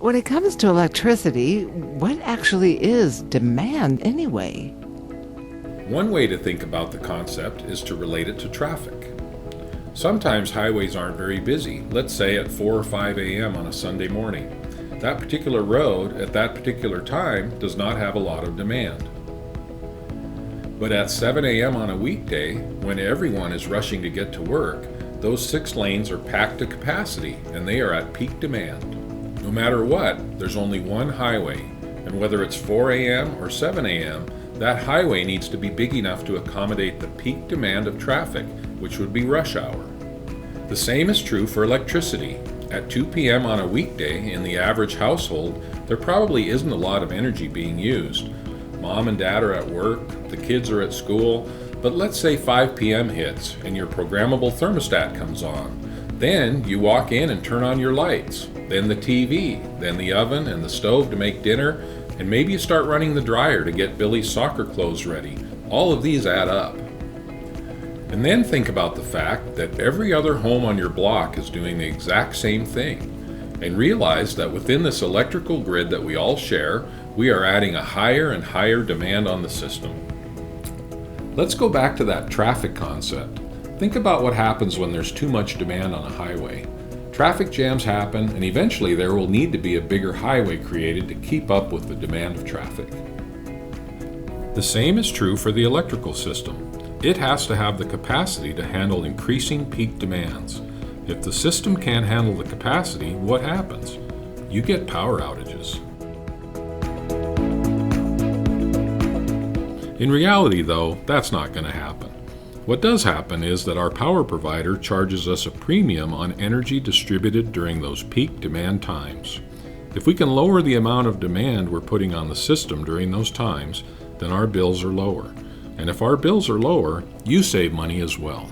when it comes to electricity, what actually is demand anyway? One way to think about the concept is to relate it to traffic. Sometimes highways aren't very busy, let's say at 4 or 5 a.m. on a Sunday morning. That particular road at that particular time does not have a lot of demand. But at 7 a.m. on a weekday, when everyone is rushing to get to work, those 6 lanes are packed to capacity and they are at peak demand. No matter what, there's only one highway, and whether it's 4 a.m. or 7 a.m., that highway needs to be big enough to accommodate the peak demand of traffic, which would be rush hour. The same is true for electricity. At 2 p.m. on a weekday in the average household, there probably isn't a lot of energy being used. Mom and dad are at work, the kids are at school, but let's say 5 p.m. hits and your programmable thermostat comes on. Then you walk in and turn on your lights, then the TV, then the oven and the stove to make dinner, and maybe you start running the dryer to get Billy's soccer clothes ready. All of these add up. And then think about the fact that every other home on your block is doing the exact same thing, and realize that within this electrical grid that we all share, we are adding a higher and higher demand on the system. Let's go back to that traffic concept. Think about what happens when there's too much demand on a highway. Traffic jams happen, and eventually there will need to be a bigger highway created to keep up with the demand of traffic. The same is true for the electrical system. It has to have the capacity to handle increasing peak demands. If the system can't handle the capacity, what happens? You get power outages. In reality, though, that's not going to happen. What does happen is that our power provider charges us a premium on energy distributed during those peak demand times. If we can lower the amount of demand we're putting on the system during those times, then our bills are lower. And if our bills are lower, you save money as well.